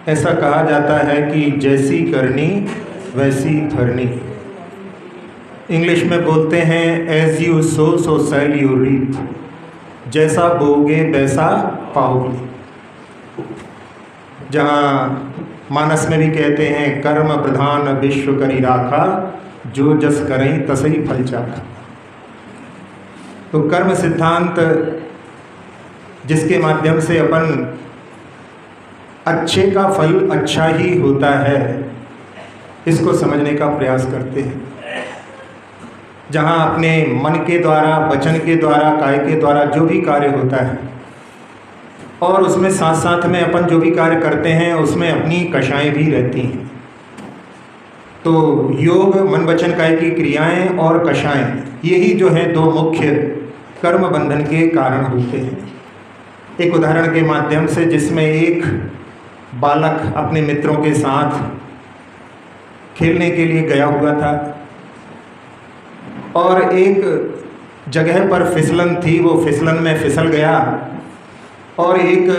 ऐसा कहा जाता है कि जैसी करनी वैसी भरनी। इंग्लिश में बोलते हैं as you sow so shall you reap, जैसा बोगे वैसा पाओगे। जहाँ मानस में भी कहते हैं कर्म प्रधान विश्व करी राखा, जो जस करें तसई फल चाखा। तो कर्म सिद्धांत जिसके माध्यम से अपन अच्छे का फल अच्छा ही होता है, इसको समझने का प्रयास करते हैं। जहाँ अपने मन के द्वारा, वचन के द्वारा, काय के द्वारा जो भी कार्य होता है, और उसमें साथ साथ में अपन जो भी कार्य करते हैं उसमें अपनी कषाएं भी रहती हैं। तो योग, मन वचन काय की क्रियाएं और कषाएं, यही जो है दो मुख्य कर्म बंधन के कारण होते हैं। एक उदाहरण के माध्यम से, जिसमें एक बालक अपने मित्रों के साथ खेलने के लिए गया हुआ था और एक जगह पर फिसलन थी, वो फिसलन में फिसल गया और एक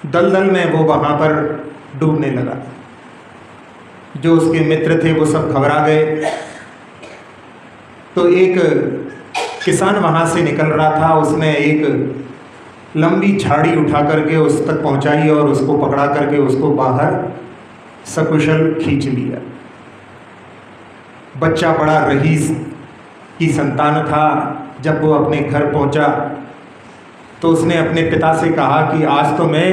दलदल में वो वहाँ पर डूबने लगा। जो उसके मित्र थे वो सब घबरा गए। तो एक किसान वहाँ से निकल रहा था, उसने एक लंबी झाड़ी उठा करके उस तक पहुँचाई और उसको पकड़ा करके उसको बाहर सकुशल खींच लिया। बच्चा बड़ा रईस की संतान था। जब वो अपने घर पहुँचा तो उसने अपने पिता से कहा कि आज तो मैं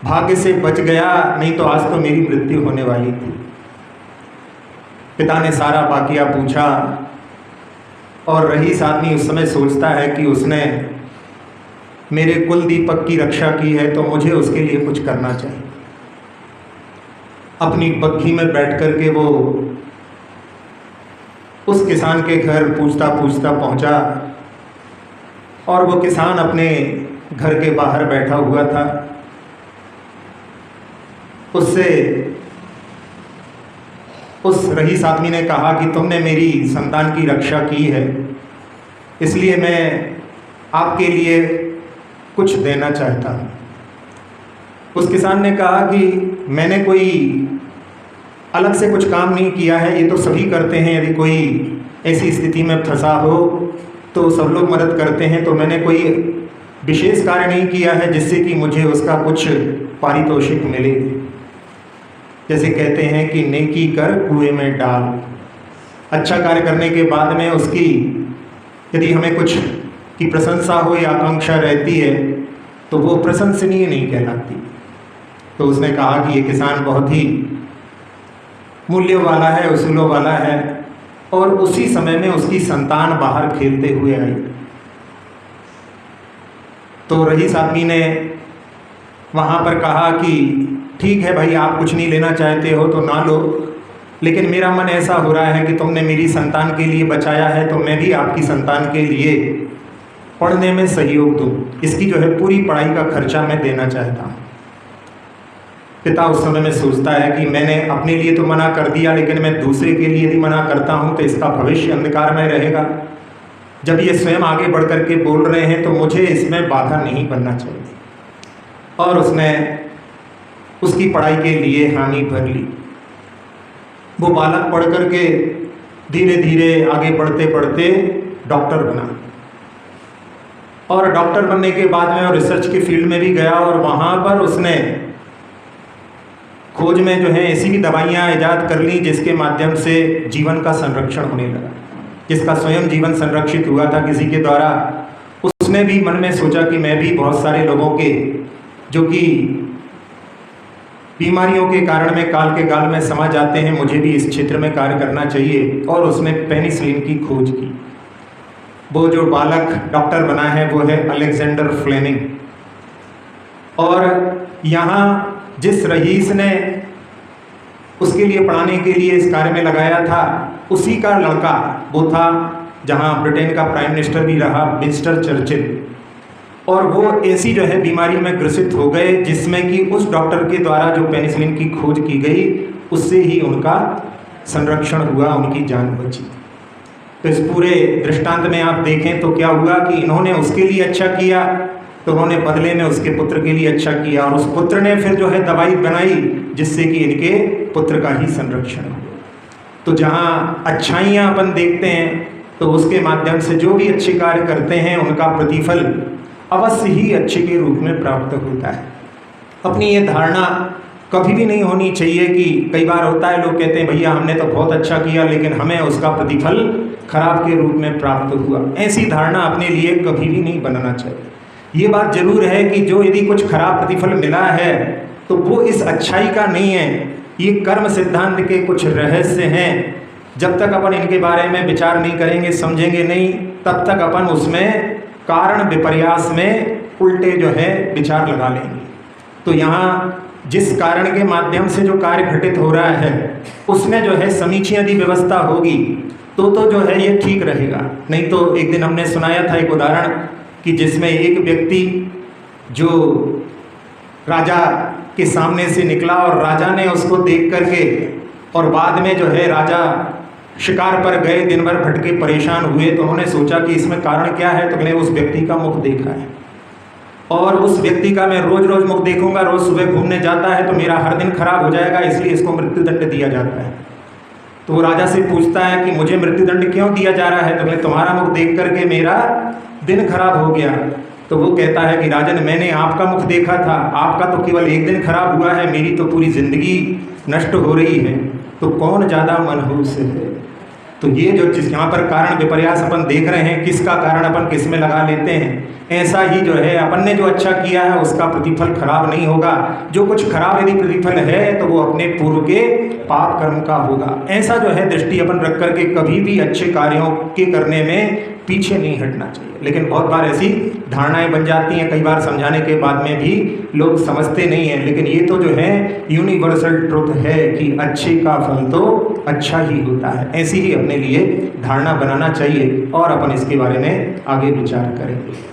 भाग्य से बच गया, नहीं तो आज तो मेरी मृत्यु होने वाली थी। पिता ने सारा वाकया पूछा और रईस आदमी उस समय सोचता है कि उसने मेरे कुल दीपक की रक्षा की है तो मुझे उसके लिए कुछ करना चाहिए। अपनी बग्घी में बैठ कर के वो उस किसान के घर पूछता पूछता पहुंचा और वो किसान अपने घर के बाहर बैठा हुआ था। उससे उस रईस आदमी ने कहा कि तुमने मेरी संतान की रक्षा की है, इसलिए मैं आपके लिए कुछ देना चाहता हूँ। उस किसान ने कहा कि मैंने कोई अलग से कुछ काम नहीं किया है, ये तो सभी करते हैं। यदि कोई ऐसी स्थिति में फंसा हो तो सब लोग मदद करते हैं, तो मैंने कोई विशेष कार्य नहीं किया है जिससे कि मुझे उसका कुछ पारितोषिक मिले। जैसे कहते हैं कि नेकी कर कुएं में डाल। अच्छा कार्य करने के बाद में उसकी यदि हमें कुछ की प्रशंसा हो या आकांक्षा रहती है तो वो प्रशंसनीय नहीं कहलाती। तो उसने कहा कि ये किसान बहुत ही मूल्य वाला है, उसूलों वाला है। और उसी समय में उसकी संतान बाहर खेलते हुए आई। तो रईस आदमी ने वहाँ पर कहा कि ठीक है भाई, आप कुछ नहीं लेना चाहते हो तो ना लो, लेकिन मेरा मन ऐसा हो रहा है कि तुमने मेरी संतान के लिए बचाया है तो मैं भी आपकी संतान के लिए पढ़ने में सहयोग दूँ। इसकी जो है पूरी पढ़ाई का खर्चा मैं देना चाहता हूँ। पिता उस समय में सोचता है कि मैंने अपने लिए तो मना कर दिया, लेकिन मैं दूसरे के लिए यदि मना करता हूँ तो इसका भविष्य अंधकार में रहेगा। जब ये स्वयं आगे बढ़ करके बोल रहे हैं तो मुझे इसमें बाधा नहीं बनना चाहिए। और उसने उसकी पढ़ाई के लिए हामी भर ली। वो बालक पढ़ करके धीरे धीरे आगे बढ़ते बढ़ते डॉक्टर बना और डॉक्टर बनने के बाद में और रिसर्च के फील्ड में भी गया और वहाँ पर उसने खोज में जो है ऐसी भी दवाइयाँ ईजाद कर ली जिसके माध्यम से जीवन का संरक्षण होने लगा। जिसका स्वयं जीवन संरक्षित हुआ था किसी के द्वारा, उसने भी मन में सोचा कि मैं भी बहुत सारे लोगों के जो कि बीमारियों के कारण में काल के गाल में समा जाते हैं, मुझे भी इस क्षेत्र में कार्य करना चाहिए। और उसने पेनिसिलिन की खोज की। वो जो बालक डॉक्टर बना है वो है अलेक्जेंडर फ्लेमिंग। और यहाँ जिस रईस ने उसके लिए पढ़ाने के लिए इस कार्य में लगाया था, उसी का लड़का वो था जहाँ ब्रिटेन का प्राइम मिनिस्टर भी रहा, विंस्टन चर्चिल। और वो ऐसी जो है बीमारी में ग्रसित हो गए जिसमें कि उस डॉक्टर के द्वारा जो पेनिसिलिन की खोज की गई उससे ही उनका संरक्षण हुआ, उनकी जान बची। तो इस पूरे दृष्टांत में आप देखें तो क्या हुआ कि इन्होंने उसके लिए अच्छा किया तो उन्होंने बदले में उसके पुत्र के लिए अच्छा किया, और उस पुत्र ने फिर जो है दवाई बनाई जिससे कि इनके पुत्र का ही संरक्षण हो। तो जहाँ अच्छाइयाँ अपन देखते हैं तो उसके माध्यम से जो भी अच्छे कार्य करते हैं उनका प्रतिफल अवश्य ही अच्छे के रूप में प्राप्त होता है। अपनी ये धारणा कभी भी नहीं होनी चाहिए कि कई बार होता है, लोग कहते हैं भैया हमने तो बहुत अच्छा किया लेकिन हमें उसका प्रतिफल खराब के रूप में प्राप्त हुआ। ऐसी धारणा अपने लिए कभी भी नहीं बनाना चाहिए। ये बात जरूर है कि जो यदि कुछ खराब प्रतिफल मिला है तो वो इस अच्छाई का नहीं है, ये कर्म सिद्धांत के कुछ रहस्य हैं। जब तक अपन इनके बारे में विचार नहीं करेंगे, समझेंगे नहीं, तब तक अपन उसमें कारण विपर्यास में उल्टे जो है विचार लगा लेंगे। तो यहाँ जिस कारण के माध्यम से जो कार्य घटित हो रहा है उसमें जो है समीची यदि व्यवस्था होगी तो जो है ये ठीक रहेगा। नहीं तो एक दिन हमने सुनाया था एक उदाहरण कि जिसमें एक व्यक्ति जो राजा के सामने से निकला और राजा ने उसको देख करके, और बाद में जो है राजा शिकार पर गए, दिन भर भटके परेशान हुए, तो उन्होंने सोचा कि इसमें कारण क्या है। तो मैंने उस व्यक्ति का मुख देखा है और उस व्यक्ति का मैं रोज रोज मुख देखूंगा, रोज सुबह घूमने जाता है तो मेरा हर दिन खराब हो जाएगा, इसलिए इसको मृत्युदंड दिया जाता है। तो वो राजा से पूछता है कि मुझे मृत्युदंड क्यों दिया जा रहा है। तो मैं तुम्हारा मुख देख करके मेरा दिन खराब हो गया। तो वो कहता है कि राजन मैंने आपका मुख देखा था, आपका तो केवल एक दिन खराब हुआ है, मेरी तो पूरी जिंदगी नष्ट हो रही है, तो कौन ज़्यादा मनहूस है। तो ये जो जिस यहाँ पर कारण विपर्यास अपन देख रहे हैं, किसका कारण अपन किस में लगा लेते हैं, ऐसा ही जो है अपन ने जो अच्छा किया है उसका प्रतिफल खराब नहीं होगा। जो कुछ खराब यदि प्रतिफल है तो वो अपने पूर्व के पाप कर्म का होगा। ऐसा जो है दृष्टि अपन रख करके कभी भी अच्छे कार्यों के करने में पीछे नहीं हटना चाहिए। लेकिन बहुत बार ऐसी धारणाएं बन जाती हैं, कई बार समझाने के बाद में भी लोग समझते नहीं हैं। लेकिन ये तो जो है यूनिवर्सल ट्रुथ है कि अच्छे का फल तो अच्छा ही होता है। ऐसी ही अपने लिए धारणा बनाना चाहिए और अपन इसके बारे में आगे विचार करेंगे।